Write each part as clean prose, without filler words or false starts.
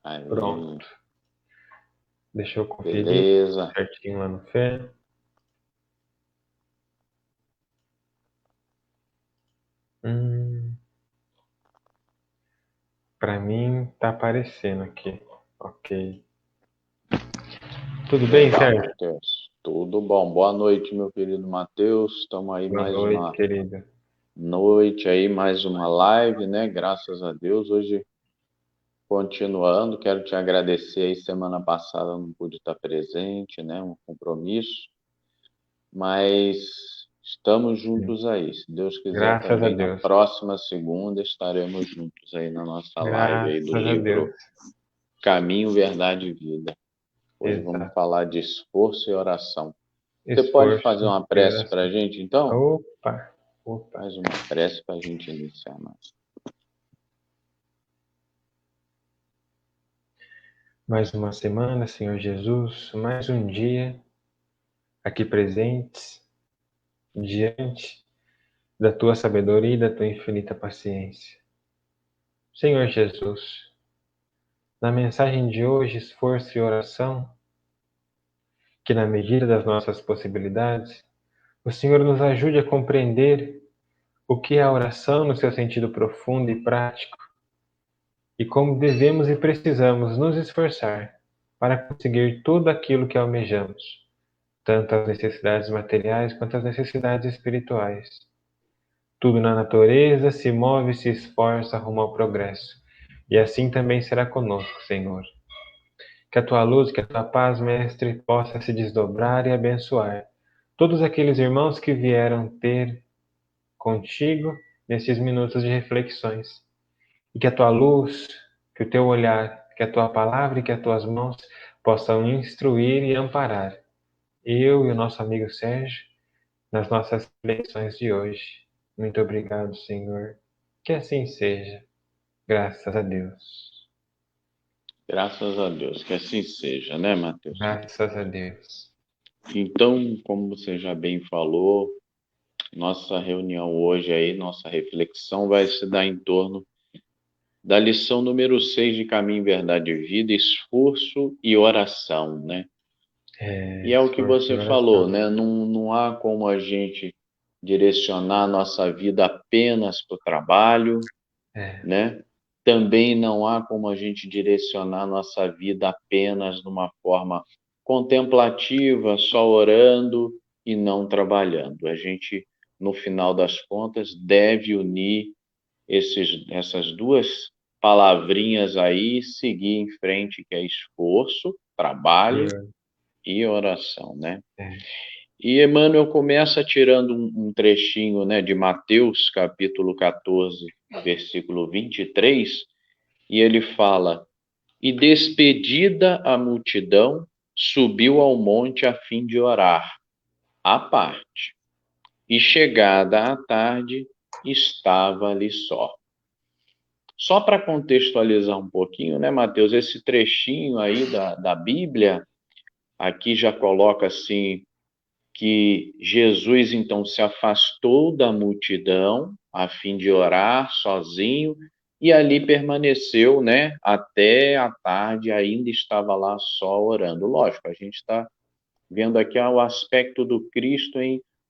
Aí, Pronto. Deixa eu conferir beleza. certinho lá no Fé. Para mim tá aparecendo aqui. Ok. Tudo bem, Legal, Sérgio? Matheus. Tudo bom. Boa noite, meu querido Matheus. Estamos aí Boa mais noite, uma querida. noite aí, mais uma live, né? Graças a Deus. Hoje, continuando, quero te agradecer aí. Semana passada eu não pude estar presente, né? Um compromisso, mas estamos juntos aí. Se Deus quiser, Graças a também na Deus. próxima segunda estaremos juntos aí na nossa live aí do Graças a Deus. livro Caminho, Verdade e Vida. Hoje vamos Exato. falar de esforço e oração. Você pode fazer Esforço uma e prece para a oração. gente, então? Opa, opa. Mais uma prece para a gente iniciar. Mais uma semana, Senhor Jesus, mais um dia aqui presentes, diante da tua sabedoria e da tua infinita paciência. Senhor Jesus, na mensagem de hoje, esforço e oração, que na medida das nossas possibilidades, o Senhor nos ajude a compreender o que é a oração no seu sentido profundo e prático, e como devemos e precisamos nos esforçar para conseguir tudo aquilo que almejamos, tanto as necessidades materiais quanto as necessidades espirituais. Tudo na natureza se move e se esforça rumo ao progresso, e assim também será conosco, Senhor. Que a tua luz, que a tua paz, Mestre, possa se desdobrar e abençoar todos aqueles irmãos que vieram ter contigo nesses minutos de reflexões. E que a tua luz, que o teu olhar, que a tua palavra e que as tuas mãos possam instruir e amparar eu e o nosso amigo Sérgio nas nossas reflexões de hoje. Muito obrigado, Senhor. Que assim seja. Graças a Deus. Graças a Deus, que assim seja, né, Matheus? Graças a Deus. Então, como você já bem falou, nossa reunião hoje aí, nossa reflexão vai se dar em torno da lição número 6 de Caminho, Verdade e Vida, esforço e oração, né? E é o que Esforço e você falou, oração. né? Não há como a gente direcionar a nossa vida apenas para o trabalho, É, né? Também não há como a gente direcionar a nossa vida apenas de uma forma contemplativa, só orando e não trabalhando. A gente, no final das contas, deve unir essas duas palavrinhas aí, seguir em frente, que é esforço, trabalho e oração, né? é. E Emmanuel começa tirando um trechinho, né, de Mateus, capítulo 14, versículo 23, e ele fala: E despedida a multidão, subiu ao monte a fim de orar, à parte. E chegada a tarde, estava ali só. Só para contextualizar um pouquinho, né, Mateus? Esse trechinho aí da Bíblia, aqui já coloca assim que Jesus então se afastou da multidão a fim de orar sozinho e ali permaneceu, né, até a tarde, ainda estava lá só orando. Lógico, a gente está vendo aqui o aspecto do Cristo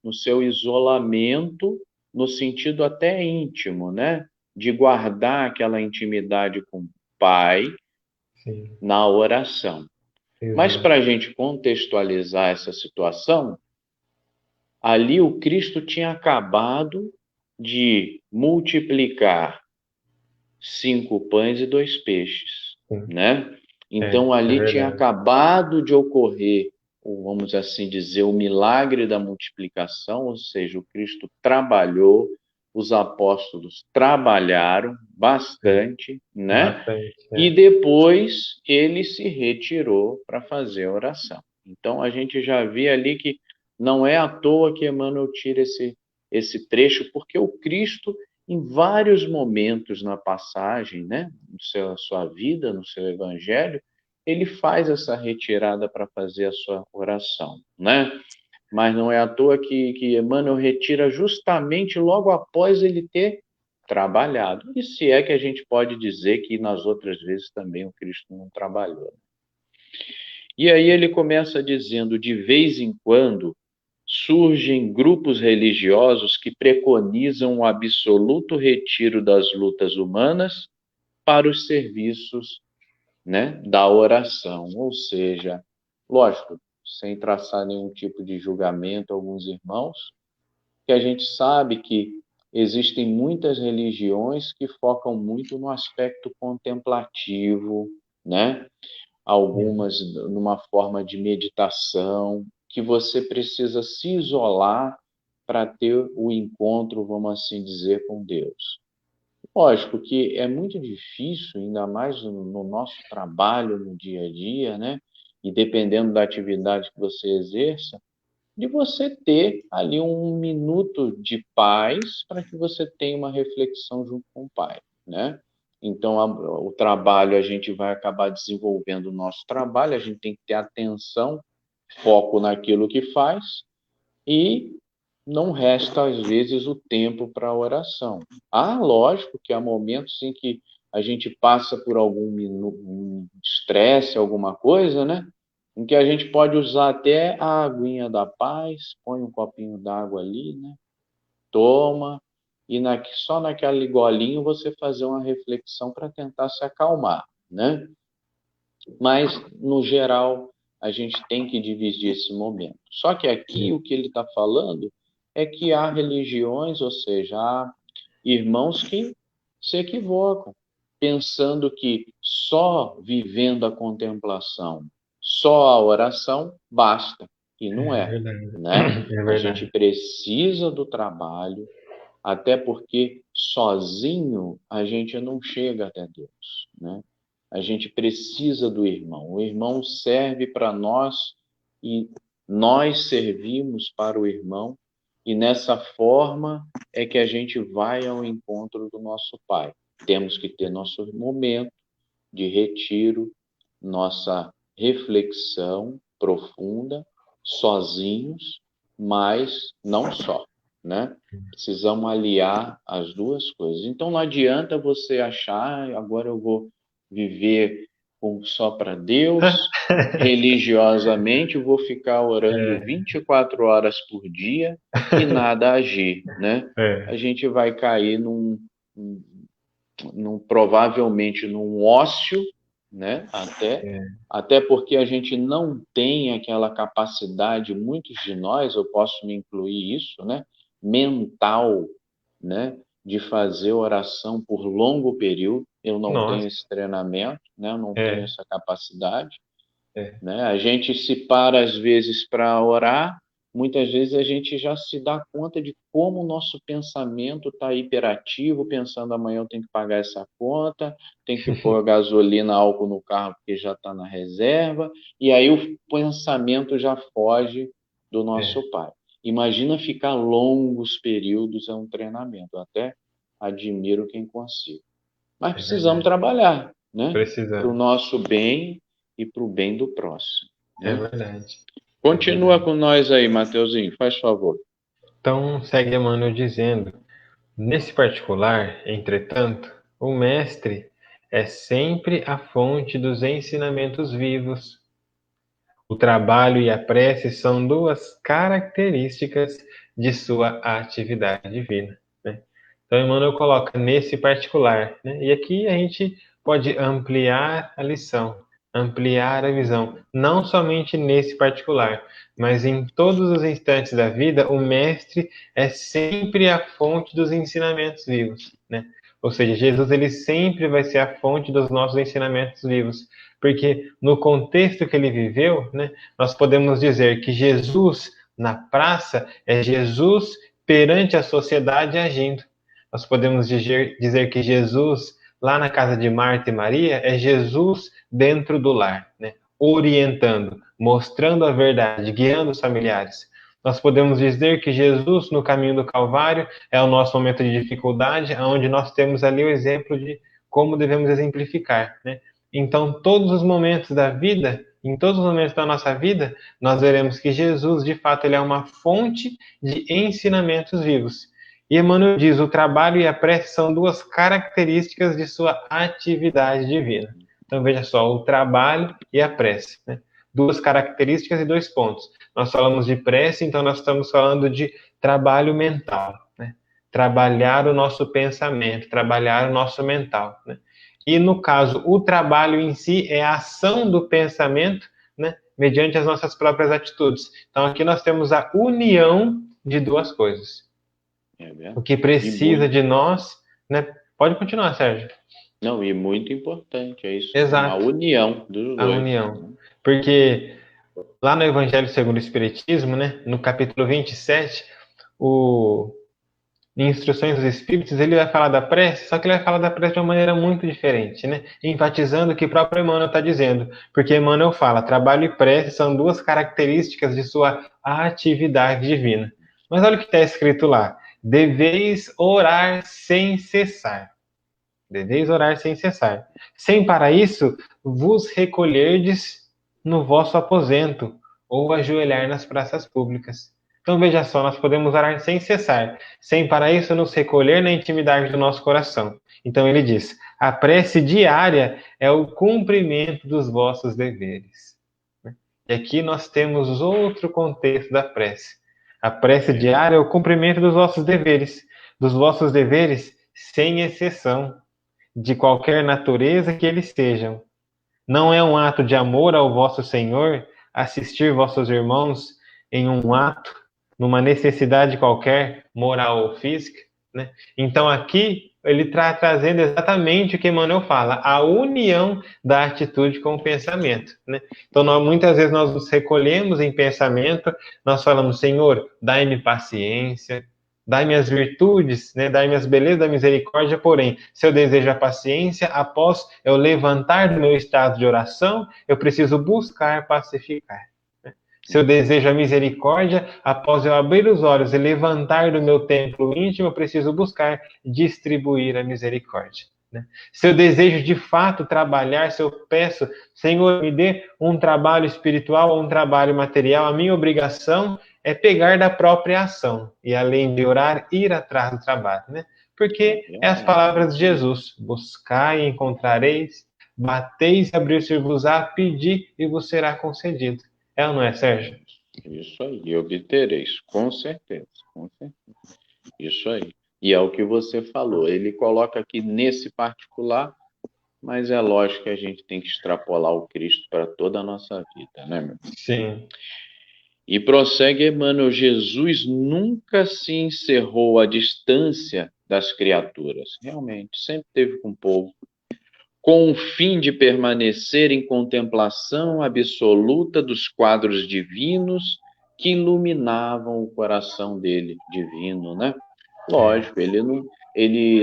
no seu isolamento, no sentido até íntimo, né, de guardar aquela intimidade com o Pai Sim, na oração. Mas exato. para a gente contextualizar essa situação, ali o Cristo tinha acabado de multiplicar 5 pães e 2 peixes, Sim. né? Então É ali tinha verdade. acabado de ocorrer, vamos assim dizer, o milagre da multiplicação, ou seja, o Cristo trabalhou, os apóstolos trabalharam Sim, bastante, né? bastante. E É. depois ele se retirou para fazer a oração. Então a gente já vê ali que não é à toa que Emmanuel tira esse trecho, porque o Cristo, em vários momentos na passagem, né, sua vida, no seu evangelho, ele faz essa retirada para fazer a sua oração, né? Mas não é à toa que Emmanuel retira justamente logo após ele ter trabalhado. E se é que a gente pode dizer que nas outras vezes também o Cristo não trabalhou. E aí ele começa dizendo: de vez em quando surgem grupos religiosos que preconizam o absoluto retiro das lutas humanas para os serviços, né, da oração. Ou seja, lógico, sem traçar nenhum tipo de julgamento a alguns irmãos, que a gente sabe que existem muitas religiões que focam muito no aspecto contemplativo, né? Algumas numa forma de meditação, que você precisa se isolar para ter o encontro, vamos assim dizer, com Deus. Lógico que é muito difícil, ainda mais no nosso trabalho, no dia a dia, né? E dependendo da atividade que você exerça, de você ter ali um minuto de paz para que você tenha uma reflexão junto com o Pai, né? Então, o trabalho, a gente vai acabar desenvolvendo o nosso trabalho, a gente tem que ter atenção, foco naquilo que faz, e não resta, às vezes, o tempo para a oração. Lógico que há momentos em que a gente passa por um estresse, alguma coisa, né? Em que a gente pode usar até a aguinha da paz, põe um copinho d'água ali, né? Toma, e só naquele golinho você fazer uma reflexão para tentar se acalmar, né? Mas, no geral, a gente tem que dividir esse momento. Só que aqui o que ele está falando é que há religiões, ou seja, há irmãos que se equivocam, pensando que só vivendo a contemplação, só a oração, basta. E não é, né? É A gente verdade. precisa do trabalho, até porque sozinho a gente não chega até Deus, né? A gente precisa do irmão. O irmão serve para nós e nós servimos para o irmão, e nessa forma é que a gente vai ao encontro do nosso Pai. Temos que ter nosso momento de retiro, nossa reflexão profunda, sozinhos, mas não só, né? Precisamos aliar as duas coisas. Então não adianta você achar, agora eu vou viver só para Deus, religiosamente, vou ficar orando 24 horas por dia e nada agir, né? A gente vai cair provavelmente num ócio, né? Até porque a gente não tem aquela capacidade, muitos de nós, eu posso me incluir isso, né? Mental, né? De fazer oração por longo período. Eu não tenho Nossa, esse treinamento, né? Eu não tenho essa capacidade, é, né? A gente se para às vezes para orar, muitas vezes a gente já se dá conta de como o nosso pensamento está hiperativo, pensando amanhã eu tenho que pagar essa conta, tenho que pôr gasolina, álcool no carro porque já está na reserva, e aí o pensamento já foge do nosso Pai. Imagina ficar longos períodos é um treinamento, eu até admiro quem consiga. Mas precisamos verdade. trabalhar, né? Para o Precisamos. nosso bem e para o bem do próximo, É né? verdade. É Continua verdade. com nós aí, Mateuzinho, faz favor. Então, segue Emmanuel dizendo: nesse particular, entretanto, o mestre é sempre a fonte dos ensinamentos vivos. O trabalho e a prece são duas características de sua atividade divina, né? Então, Emmanuel coloca nesse particular, né? E aqui a gente pode ampliar a lição, ampliar a visão, não somente nesse particular, mas em todos os instantes da vida, o mestre é sempre a fonte dos ensinamentos vivos, né? Ou seja, Jesus ele sempre vai ser a fonte dos nossos ensinamentos vivos, porque no contexto que ele viveu, né, nós podemos dizer que Jesus na praça é Jesus perante a sociedade agindo. Nós podemos dizer que Jesus lá na casa de Marta e Maria é Jesus dentro do lar, né, orientando, mostrando a verdade, guiando os familiares. Nós podemos dizer que Jesus, no caminho do Calvário, é o nosso momento de dificuldade, onde nós temos ali o exemplo de como devemos exemplificar, né? Então, todos os momentos da vida, em todos os momentos da nossa vida, nós veremos que Jesus, de fato, ele é uma fonte de ensinamentos vivos. E Emmanuel diz, o trabalho e a prece são duas características de sua atividade divina. Então veja só, o trabalho e a prece, né? Duas características e 2 pontos. Nós falamos de prece, então nós estamos falando de trabalho mental, né? Trabalhar o nosso pensamento, trabalhar o nosso mental, né? E no caso, o trabalho em si é a ação do pensamento, né? Mediante as nossas próprias atitudes. Então aqui nós temos a união de duas coisas. O que precisa de nós, né? Pode continuar, Sérgio. Não, e muito importante, é isso. A Exato, união dos a dois. união. Porque lá no Evangelho segundo o Espiritismo, né, no capítulo 27, o em Instruções dos Espíritos, ele vai falar da prece, só que ele vai falar da prece de uma maneira muito diferente, né? Enfatizando o que o próprio Emmanuel está dizendo. Porque Emmanuel fala, trabalho e prece são duas características de sua atividade divina. Mas olha o que está escrito lá. Deveis orar sem cessar. Deveis orar sem cessar. Sem para isso vos recolherdes no vosso aposento, ou ajoelhar nas praças públicas. Então veja só, nós podemos orar sem cessar, sem para isso nos recolher na intimidade do nosso coração. Então ele diz: a prece diária é o cumprimento dos vossos deveres. E aqui nós temos outro contexto da prece. A prece diária é o cumprimento dos vossos deveres sem exceção, de qualquer natureza que eles sejam. Não é um ato de amor ao vosso Senhor assistir vossos irmãos em um ato, numa necessidade qualquer, moral ou física, né? Então aqui ele está trazendo exatamente o que Emmanuel fala, a união da atitude com o pensamento, né? Então muitas vezes nós nos recolhemos em pensamento, nós falamos, Senhor, dai-me paciência, dai-me as virtudes, né? Dai-me as belezas da misericórdia, porém, se eu desejo a paciência, após eu levantar do meu estado de oração, eu preciso buscar pacificar. Se eu desejo a misericórdia, após eu abrir os olhos e levantar do meu templo íntimo, eu preciso buscar distribuir a misericórdia. Se eu desejo de fato trabalhar, se eu peço, Senhor, me dê um trabalho espiritual ou um trabalho material, a minha obrigação é pegar da própria ação e, além de orar, ir atrás do trabalho, né? Porque é as palavras de Jesus: buscai e encontrareis, bateis e abrir-se-vos-á, pedi e vos será concedido. É ou não é, Sérgio? Isso aí, obtereis, com certeza, com certeza. Isso aí. E é o que você falou. Ele coloca aqui nesse particular, mas é lógico que a gente tem que extrapolar o Cristo para toda a nossa vida, né, meu? Sim. E prossegue Emmanuel, Jesus nunca se encerrou à distância das criaturas. Realmente, sempre esteve com o povo, com o fim de permanecer em contemplação absoluta dos quadros divinos que iluminavam o coração dele, divino, né? Lógico,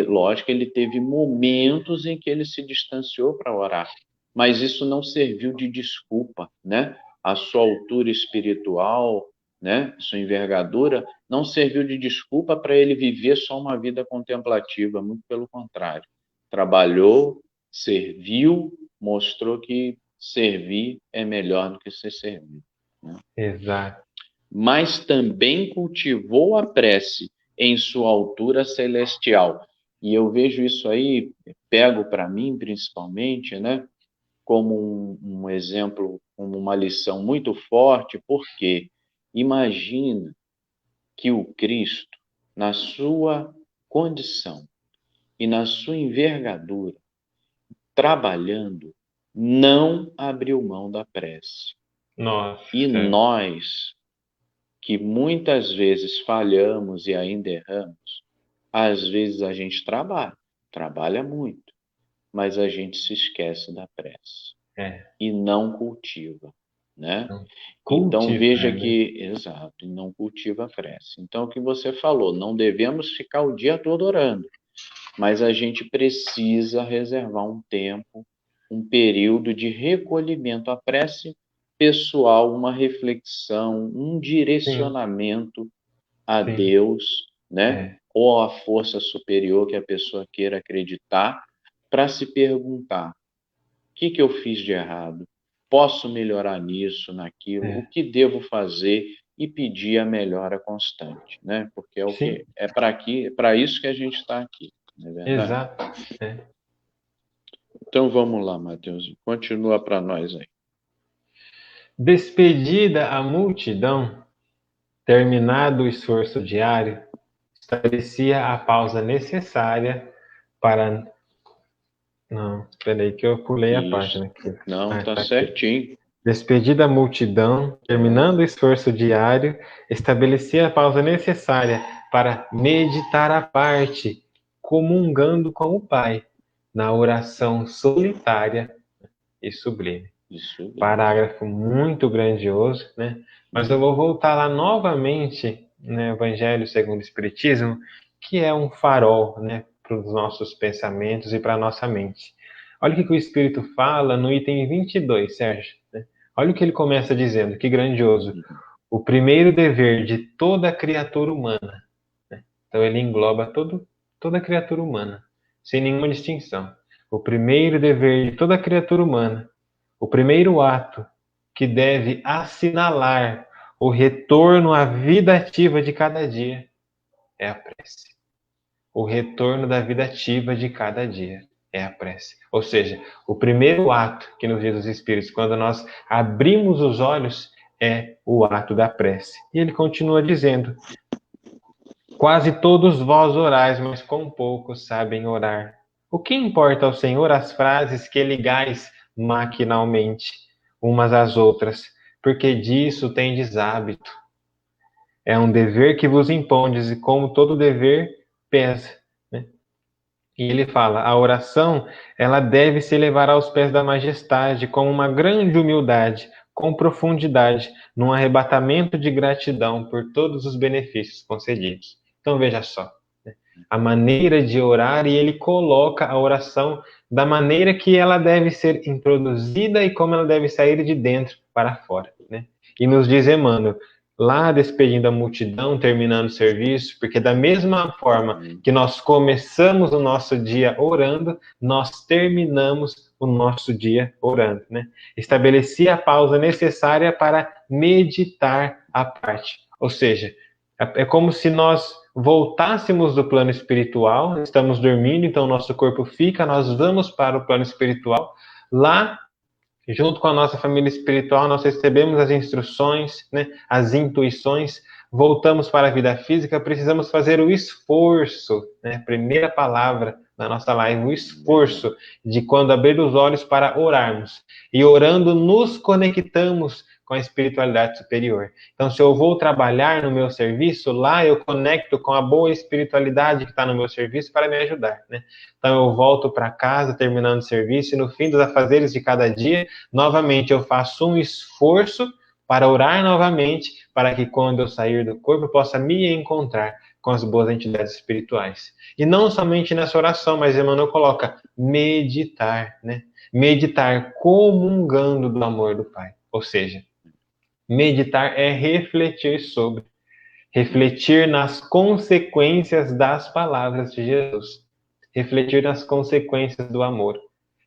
lógico, ele teve momentos em que ele se distanciou para orar, mas isso não serviu de desculpa, né? A sua altura espiritual, né? Sua envergadura não serviu de desculpa para ele viver só uma vida contemplativa, muito pelo contrário. Trabalhou, serviu, mostrou que servir é melhor do que ser servido, né? Exato. Mas também cultivou a prece em sua altura celestial. E eu vejo isso aí, pego para mim principalmente, né, como um exemplo, como uma lição muito forte, porque imagina que o Cristo, na sua condição e na sua envergadura, trabalhando, não abriu mão da prece. Nossa. E nós, que muitas vezes falhamos e ainda erramos, às vezes a gente trabalha muito, mas a gente se esquece da prece e não cultiva, né? Então veja que, exato, e não cultiva a prece. Então o que você falou, não devemos ficar o dia todo orando, mas a gente precisa reservar um tempo, um período de recolhimento à prece pessoal, uma reflexão, um direcionamento a Deus, né? Ou a força superior que a pessoa queira acreditar, para se perguntar: o que eu fiz de errado? Posso melhorar nisso, naquilo? O que devo fazer e pedir a melhora constante, né? Porque é o Sim. que é para isso que a gente está aqui, não é verdade? Exato. É. Então vamos lá, Mateus, continua para nós aí. Despedida a multidão, terminado o esforço diário, estabelecia a pausa necessária para... Não, peraí que eu pulei a Isso. página aqui. Não, tá Tá aqui. certinho. Despedida a multidão, terminando o esforço diário, estabelecia a pausa necessária para meditar à parte, comungando com o Pai, na oração solitária e sublime. Isso. Parágrafo muito grandioso, né? Mas eu vou voltar lá novamente no Evangelho segundo o Espiritismo, que é um farol, né, para os nossos pensamentos e para a nossa mente. Olha o que o Espírito fala no item 22, Sérgio. Né? Olha o que ele começa dizendo, que grandioso. O primeiro dever de toda criatura humana. Né? Então ele engloba toda criatura humana, sem nenhuma distinção. O primeiro dever de toda criatura humana, o primeiro ato que deve assinalar o retorno à vida ativa de cada dia é a prece. O retorno da vida ativa de cada dia é a prece. Ou seja, o primeiro ato que nos diz os Espíritos, quando nós abrimos os olhos, é o ato da prece. E ele continua dizendo: quase todos vós orais, mas com poucos sabem orar. O que importa ao Senhor as frases que ligais maquinalmente umas às outras, porque disso tendes hábito. É um dever que vos impondes, e como todo dever, pesa. Né? E ele fala, a oração, ela deve se levar aos pés da majestade, com uma grande humildade, com profundidade, num arrebatamento de gratidão por todos os benefícios concedidos. Então veja só, né? A maneira de orar, e ele coloca a oração da maneira que ela deve ser introduzida e como ela deve sair de dentro para fora. Né? E nos diz Emmanuel, lá despedindo a multidão, terminando o serviço, porque da mesma forma que nós começamos o nosso dia orando, nós terminamos o nosso dia orando, né? Estabelecia a pausa necessária para meditar à parte. Ou seja, é como se nós voltássemos do plano espiritual, estamos dormindo, então nosso corpo fica, nós vamos para o plano espiritual, lá junto com a nossa família espiritual, nós recebemos as instruções, né, as intuições, voltamos para a vida física, precisamos fazer o esforço, né, primeira palavra na nossa live, o esforço de quando abrir os olhos para orarmos. E orando, nos conectamos com a espiritualidade superior. Então, se eu vou trabalhar no meu serviço, lá eu conecto com a boa espiritualidade que está no meu serviço para me ajudar, né? Então, eu volto para casa, terminando o serviço, e no fim dos afazeres de cada dia, novamente eu faço um esforço para orar novamente, para que quando eu sair do corpo, eu possa me encontrar com as boas entidades espirituais. E não somente nessa oração, mas Emmanuel coloca meditar, né? Meditar comungando do amor do Pai. Ou seja, meditar é refletir sobre, refletir nas consequências das palavras de Jesus, refletir nas consequências do amor,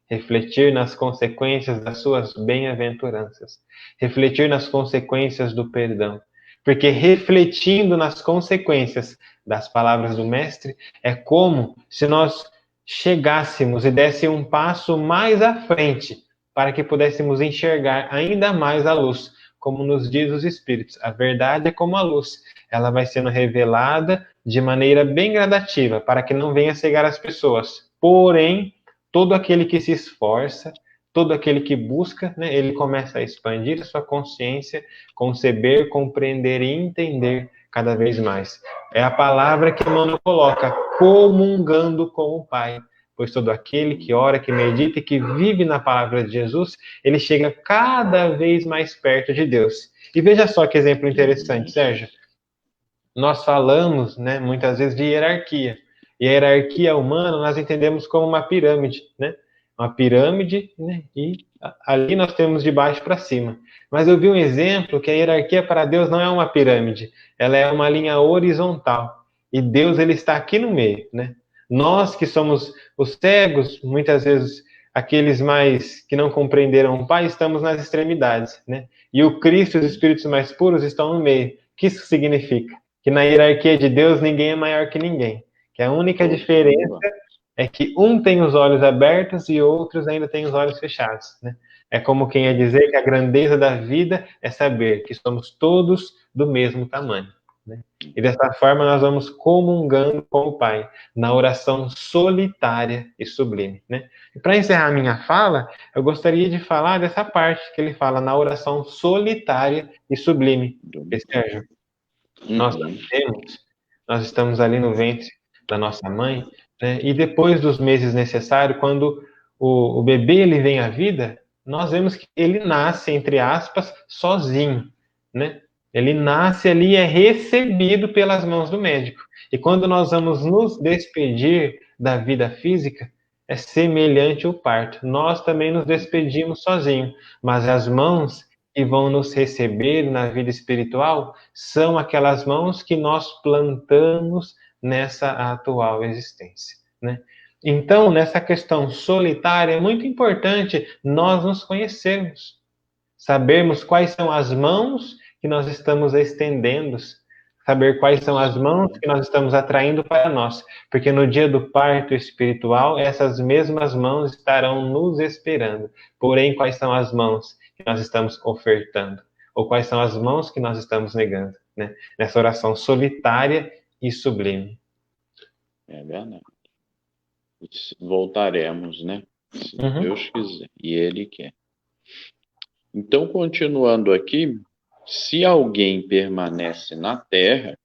refletir nas consequências das suas bem-aventuranças, refletir nas consequências do perdão. Porque refletindo nas consequências das palavras do Mestre, é como se nós chegássemos e desse um passo mais à frente, para que pudéssemos enxergar ainda mais a luz. Como nos diz os Espíritos, a verdade é como a luz. Ela vai sendo revelada de maneira bem gradativa, para que não venha cegar as pessoas. Porém, todo aquele que se esforça, todo aquele que busca, né, ele começa a expandir a sua consciência, conceber, compreender e entender cada vez mais. É a palavra que Emmanuel coloca, comungando com o Pai. Pois todo aquele que ora, que medita e que vive na palavra de Jesus, ele chega cada vez mais perto de Deus. E veja só que exemplo interessante, Sérgio. Nós falamos, né, muitas vezes de hierarquia. E a hierarquia humana nós entendemos como uma pirâmide, né? Uma pirâmide, né? E ali nós temos de baixo para cima. Mas eu vi um exemplo que a hierarquia para Deus não é uma pirâmide, ela é uma linha horizontal. E Deus, ele está aqui no meio, né? Nós que somos os cegos, muitas vezes aqueles mais que não compreenderam o Pai, estamos nas extremidades, né? E o Cristo e os espíritos mais puros estão no meio. que isso significa? Que na hierarquia de Deus ninguém é maior que ninguém. Que a única diferença é que um tem os olhos abertos e outros ainda têm os olhos fechados, né? É como quem ia dizer que a grandeza da vida é saber que somos todos do mesmo tamanho, né? E dessa forma nós vamos comungando com o Pai, na oração solitária e sublime, né? E para encerrar minha fala, eu gostaria de falar dessa parte que ele fala na oração solitária e sublime. Sérgio, nós nascemos, nós estamos ali no ventre da nossa mãe, né? E depois dos meses necessários, quando o bebê ele vem à vida, nós vemos que ele nasce, entre aspas, sozinho, né? Ele nasce ali e é recebido pelas mãos do médico. E quando nós vamos nos despedir da vida física, é semelhante ao parto. Nós também nos despedimos sozinhos, mas as mãos que vão nos receber na vida espiritual são aquelas mãos que nós plantamos nessa atual existência, né? Então, nessa questão solitária, é muito importante nós nos conhecermos, sabermos quais são as mãos que nós estamos estendendo, saber quais são as mãos que nós estamos atraindo para nós, porque no dia do parto espiritual, essas mesmas mãos estarão nos esperando. Porém, quais são as mãos que nós estamos ofertando? Ou quais são as mãos que nós estamos negando, né? Nessa oração solitária e sublime. É verdade. Voltaremos, né? Se Deus quiser, e Ele quer. Então, continuando aqui, se alguém permanece na Terra,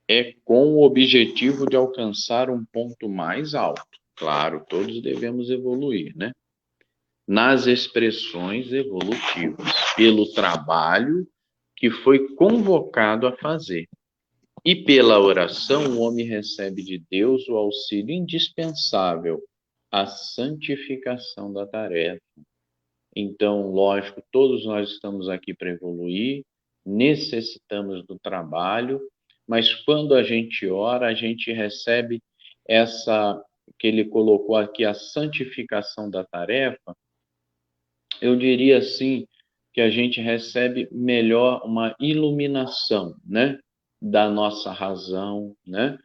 é com o objetivo de alcançar um ponto mais alto. Claro, todos devemos evoluir, né? Nas expressões evolutivas, pelo trabalho que foi convocado a fazer. E pela oração, o homem recebe de Deus o auxílio indispensável à santificação da tarefa. Então, lógico, todos nós estamos aqui para evoluir, necessitamos do trabalho, mas quando a gente ora, a gente recebe essa, que ele colocou aqui, a santificação da tarefa. Eu diria assim, que a gente recebe melhor uma iluminação, né, da nossa razão, né?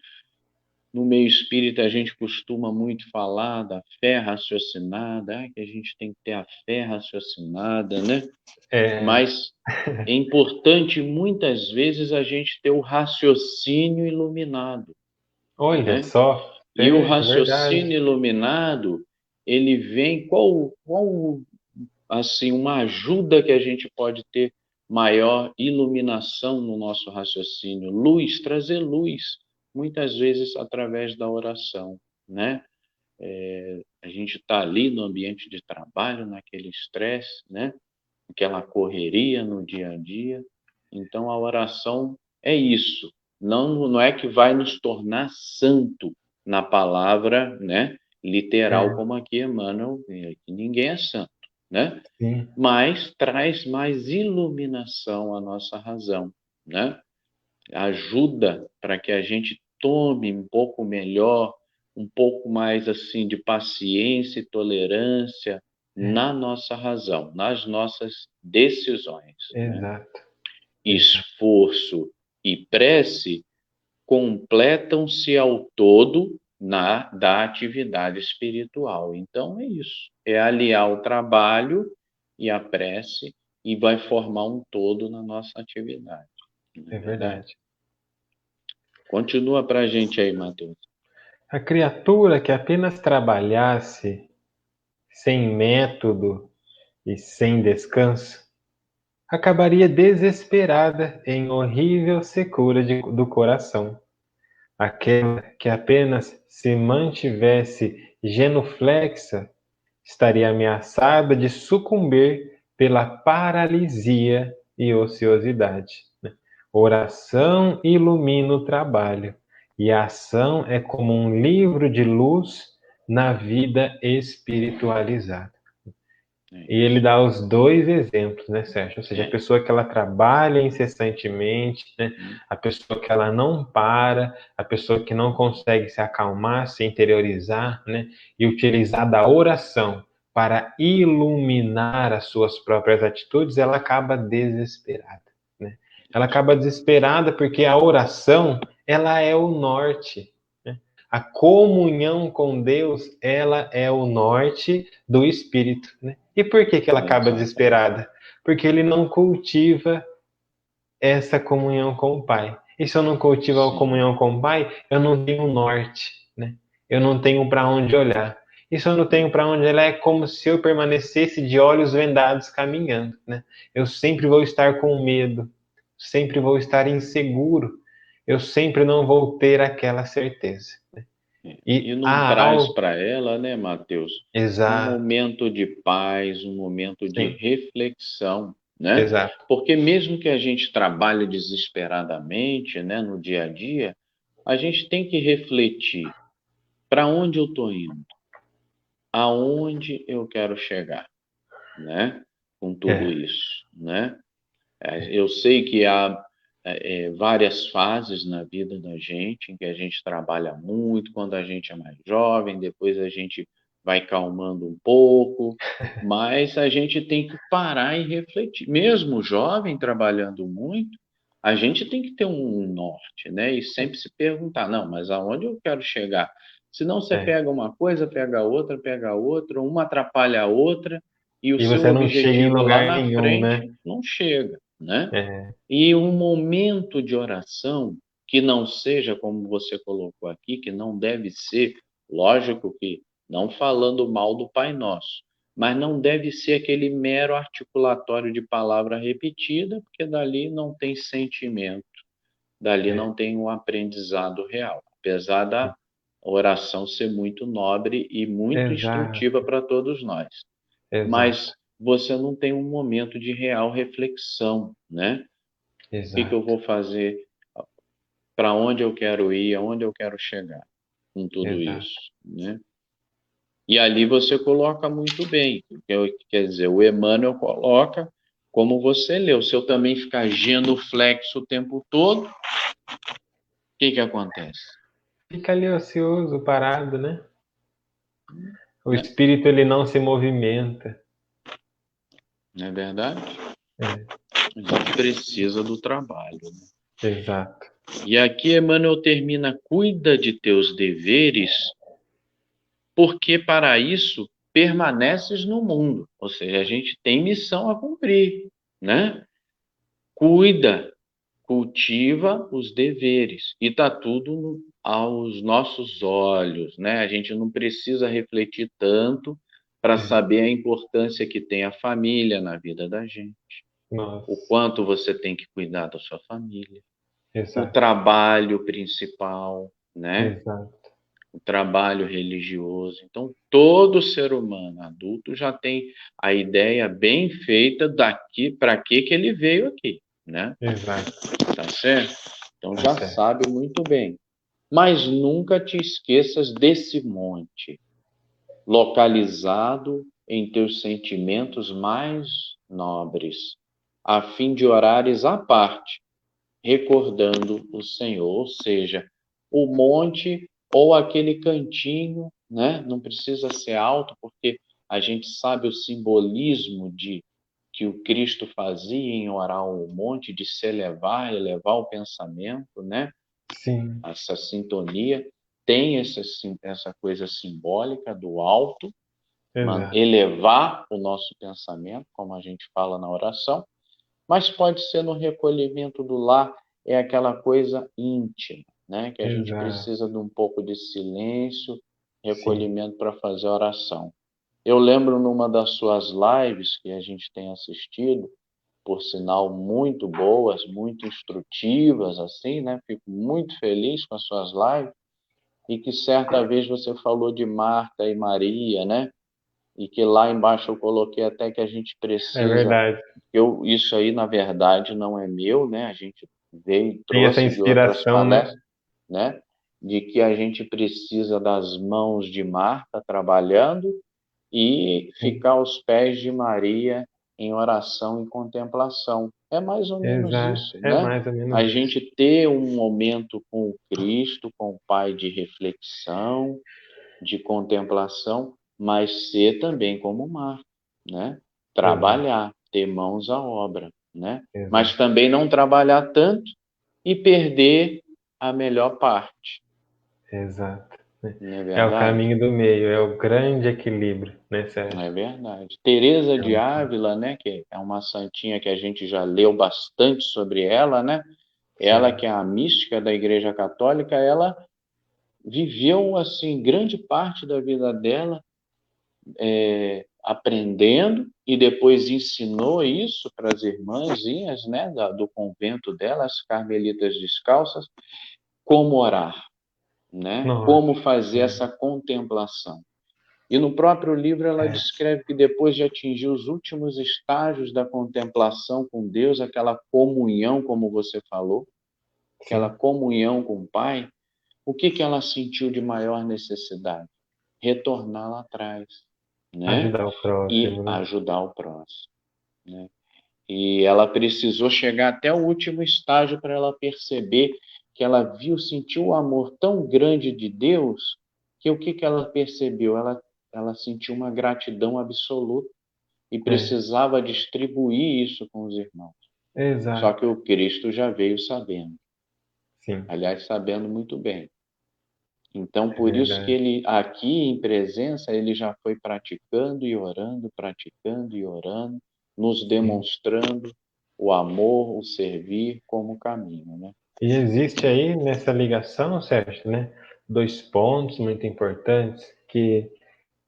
No meio espírita, a gente costuma muito falar da fé raciocinada, que a gente tem que ter a fé raciocinada, né? Mas é importante, muitas vezes, a gente ter o raciocínio iluminado. Olha, né? Só. E o raciocínio iluminado, ele vem... Qual assim, uma ajuda que a gente pode ter maior iluminação no nosso raciocínio? Luz, trazer luz. Muitas vezes através da oração, né? A gente está ali no ambiente de trabalho, naquele estresse, né? Aquela correria no dia a dia. Então, a oração é isso. Não é que vai nos tornar santo na palavra, né, literal, como aqui Emmanuel, que ninguém é santo, né? Sim. Mas traz mais iluminação à nossa razão, né? Ajuda para que a gente tome um pouco melhor, um pouco mais assim de paciência e tolerância na nossa razão, nas nossas decisões. Exato. Né? Esforço e prece completam-se ao todo da atividade espiritual. Então é isso, é aliar o trabalho e a prece e vai formar um todo na nossa atividade. É verdade. Continua para a gente aí, Matheus. A criatura que apenas trabalhasse sem método e sem descanso acabaria desesperada em horrível secura do coração. Aquela que apenas se mantivesse genuflexa estaria ameaçada de sucumbir pela paralisia e ociosidade. Oração ilumina o trabalho, e a ação é como um livro de luz na vida espiritualizada. E ele dá os dois exemplos, né, Sérgio? Ou seja, a pessoa que ela trabalha incessantemente, né? A pessoa que ela não para, a pessoa que não consegue se acalmar, se interiorizar, né? E utilizar da oração para iluminar as suas próprias atitudes, ela acaba desesperada, né? Ela acaba desesperada porque a oração, ela é o norte, né? A comunhão com Deus, ela é o norte do espírito, né? E por que que ela acaba Exatamente. desesperada? Porque ele não cultiva essa comunhão com o Pai. E se eu não cultivo a Sim, comunhão com o Pai, eu não tenho norte, né? Eu não tenho para onde olhar. E se eu não tenho para onde olhar, é como se eu permanecesse de olhos vendados caminhando, né? Eu sempre vou estar com medo, sempre vou estar inseguro, eu sempre não vou ter aquela certeza, né? e E não há traz algo. para ela, né, Mateus, um Exato, momento de paz, um momento de sim, reflexão, né? exato. Porque mesmo que a gente trabalhe desesperadamente, né, no dia a dia, a gente tem que refletir para onde eu estou indo, aonde eu quero chegar, né? Com tudo É, isso, né? Eu sei que há várias fases na vida da gente, em que a gente trabalha muito quando a gente é mais jovem, depois a gente vai calmando um pouco, mas a gente tem que parar e refletir. Mesmo jovem, trabalhando muito, a gente tem que ter um norte, né? E sempre se perguntar, não, mas aonde eu quero chegar? Senão você é. pega outra, uma atrapalha a outra, e o E seu você não chega em objetivo lá lugar na nenhum, né? frente não chega, né? É, E um momento de oração que não seja, como você colocou aqui, que não deve ser, lógico que não falando mal do Pai Nosso, mas não deve ser aquele mero articulatório de palavra repetida, porque dali não tem sentimento, dali é, não tem um aprendizado real, apesar da oração ser muito nobre e muito instrutiva exato, para todos nós. Mas exato, você não tem um momento de real reflexão, né? O que que eu exato, vou fazer? Para onde eu quero ir? Aonde eu quero chegar com tudo exato. isso, né? E ali você coloca muito bem. Quer dizer, o Emmanuel coloca como você leu. Se eu também ficar genuflexo o tempo todo, o que que acontece? Fica ali ocioso, parado, né? O Né? espírito ele não se movimenta. Não é verdade? É, A gente precisa do trabalho, né? exato. E aqui Emmanuel termina: cuida de teus deveres, porque para isso permaneces no mundo. Ou seja, a gente tem missão a cumprir, né? Cuida, cultiva os deveres e tá tudo aos nossos olhos, né? A gente não precisa refletir tanto para É, saber a importância que tem a família na vida da gente, o nossa, quanto você tem que cuidar da sua família, o exato, trabalho principal, né? exato. O trabalho religioso. Então, todo ser humano adulto já tem a ideia bem feita daqui para que ele veio aqui, né? Exato, Tá certo? Então tá já certo. sabe muito bem. Mas nunca te esqueças desse monte, localizado em teus sentimentos mais nobres, a fim de orares à parte, recordando o Senhor, ou seja, o monte ou aquele cantinho, né? Não precisa ser alto, porque a gente sabe o simbolismo de que o Cristo fazia em orar o monte, de se elevar, elevar o pensamento, né? Sim, Essa sintonia tem essa coisa simbólica do alto, exato. elevar o nosso pensamento, como a gente fala na oração, mas pode ser no recolhimento do lar, é aquela coisa íntima, né? Que a gente Exato. precisa de um pouco de silêncio, Sim. recolhimento para fazer a oração. Eu lembro numa das suas lives que a gente tem assistido, por sinal muito boas, muito instrutivas, assim, né? Fico muito feliz com as suas lives, e que certa vez você falou de Marta e Maria, né? E que lá embaixo eu coloquei até que a gente É precisa, verdade. isso aí na verdade não é meu, né? A gente veio e Tem essa trouxe de outras inspiração, né? palestras, né? De que a gente precisa das mãos de Marta trabalhando e Sim. ficar aos pés de Maria em oração e contemplação. É mais ou menos Exato. isso, É né? mais ou menos A isso. gente ter um momento com o Cristo, com o Pai, de reflexão, de contemplação, mas ser também como Marta, né? Exato. Trabalhar, ter mãos à obra. né? Exato. Mas também não trabalhar tanto e perder a melhor parte. Exato. Não é É o verdade? caminho do meio, é o grande equilíbrio, né, Sérgio? É verdade. Teresa de Ávila, né, que é uma santinha que a gente já leu bastante sobre ela, né? Ela Sim. que é a mística da Igreja Católica, ela viveu assim grande parte da vida dela aprendendo e depois ensinou isso para as irmãzinhas, né, do convento dela, as carmelitas descalças, como orar, né? Nossa. Como fazer essa contemplação. E no próprio livro ela É, descreve que depois de atingir os últimos estágios da contemplação com Deus, aquela comunhão, como você falou, aquela sim. comunhão com o Pai, o que que ela sentiu de maior necessidade? Retornar lá atrás, né? Ajudar o E próximo, né? ajudar o próximo, né? E ela precisou chegar até o último estágio para ela perceber que ela viu, sentiu o amor tão grande de Deus, que o que que ela percebeu? Ela sentiu uma gratidão absoluta e É, precisava distribuir isso com os irmãos. Só exato. que o Cristo já veio sabendo, Sim, aliás, sabendo muito bem. Então, é por isso que verdade. ele, aqui em presença, ele já foi praticando e orando, nos Sim. demonstrando o amor, o servir como caminho, né? E existe aí nessa ligação, Sérgio, né, dois pontos muito importantes que,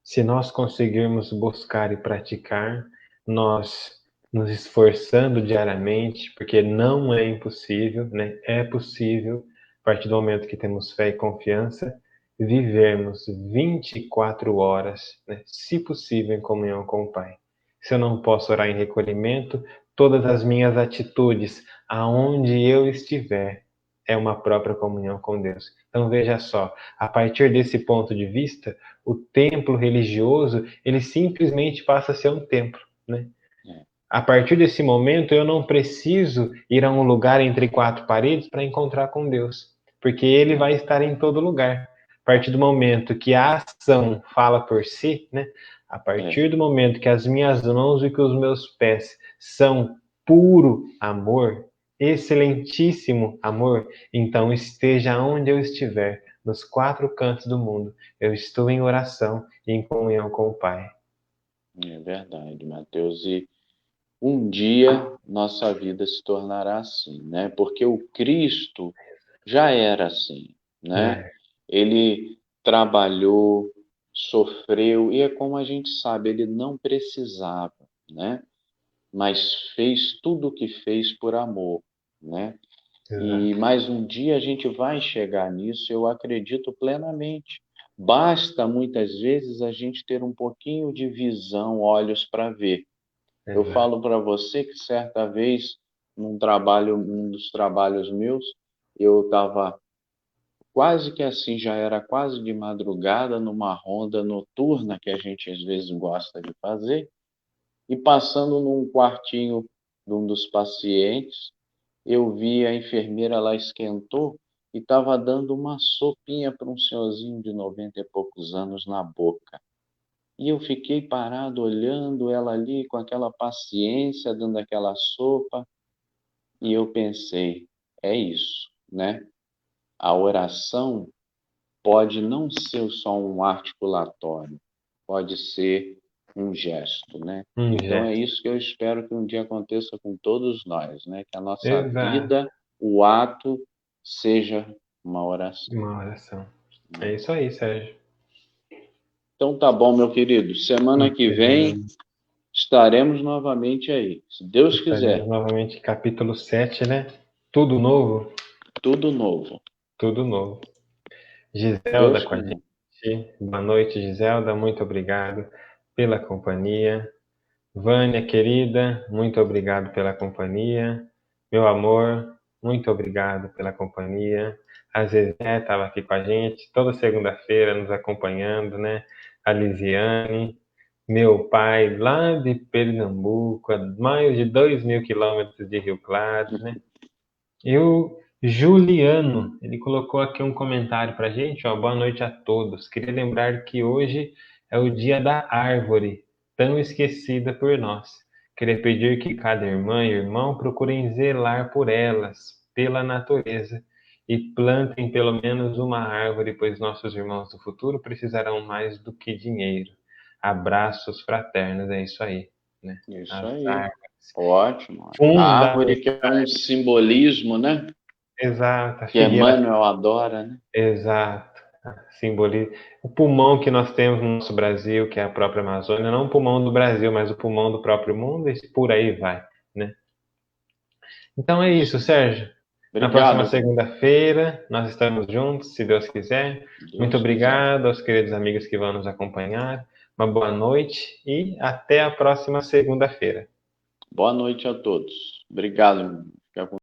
se nós conseguirmos buscar e praticar, nós nos esforçando diariamente, porque não é impossível, né? É possível, a partir do momento que temos fé e confiança, vivermos 24 horas, né, se possível, em comunhão com o Pai. Se eu não posso orar em recolhimento, todas as minhas atitudes, aonde eu estiver, é uma própria comunhão com Deus. Então veja só, a partir desse ponto de vista, o templo religioso, ele simplesmente passa a ser um templo, né? É, A partir desse momento, eu não preciso ir a um lugar entre quatro paredes para encontrar com Deus, porque Ele vai não, estar em todo lugar. A partir do momento que a ação fala por si, né? A é, partir do momento que as minhas mãos e que os meus pés são puro amor, excelentíssimo amor, então esteja onde eu estiver, nos quatro cantos do mundo, eu estou em oração e em comunhão com o Pai. é verdade, Mateus. E um dia nossa vida se tornará assim, né? Porque o Cristo já era assim, né? É, Ele trabalhou, sofreu, e é como a gente sabe, ele não precisava, né? Mas fez tudo o que fez por amor, né? E exato. mais um dia a gente vai chegar nisso, eu acredito plenamente. Basta muitas vezes a gente ter um pouquinho de visão, olhos para ver. Eu Exato. falo para você que certa vez, num trabalho, um dos trabalhos meus, eu estava quase que assim, já era quase de madrugada, numa ronda noturna que a gente às vezes gosta de fazer, e passando num quartinho de um dos pacientes, eu vi a enfermeira lá esquentou e estava dando uma sopinha para um senhorzinho de 90 e poucos anos na boca. E eu fiquei parado olhando ela ali com aquela paciência, dando aquela sopa, e eu pensei, é isso, né? A oração pode não ser só um articulatório, pode ser um gesto, né? Então é Gesto. isso que eu espero que um dia aconteça com todos nós, né? Que a nossa Exato. vida, o ato, seja uma oração. Uma oração. É Né? isso aí, Sérgio. Então tá bom, meu querido. Semana que vem Encerramos. estaremos novamente aí, se Deus Estaremos quiser. novamente capítulo 7, né? Tudo novo? Tudo novo. Tudo novo. Giselda Deus com a quiser. gente. Boa noite, Giselda. Muito obrigado pela companhia. Vânia, querida, muito obrigado pela companhia. Meu amor, muito obrigado pela companhia. A Zezé estava aqui com a gente toda segunda-feira nos acompanhando, né? A Lisiane, meu pai lá de Pernambuco, a mais de 2.000 quilômetros de Rio Claro, né? E o Juliano, ele colocou aqui um comentário para a gente, ó, boa noite a todos. Queria lembrar que hoje é o dia da árvore, tão esquecida por nós. querer pedir que cada irmã e irmão procurem zelar por elas, pela natureza, e plantem pelo menos uma árvore, pois nossos irmãos do futuro precisarão mais do que dinheiro. Abraços fraternos, é isso aí, né? Isso As aí. árvores Ótimo. A árvore que é um fundamentais. simbolismo, né? Exato, a Que figueira, Emmanuel adora, né? exato. Simboliza o pulmão que nós temos no nosso Brasil, que é a própria Amazônia, não o pulmão do Brasil, mas o pulmão do próprio mundo, e por aí vai, né? Então é isso, Sérgio. Na próxima Obrigado, segunda-feira nós estamos juntos, se Deus quiser. Muito Deus quiser. obrigado aos queridos amigos que vão nos acompanhar. Uma boa noite e até a próxima segunda-feira. Boa noite a todos. Obrigado. Fica com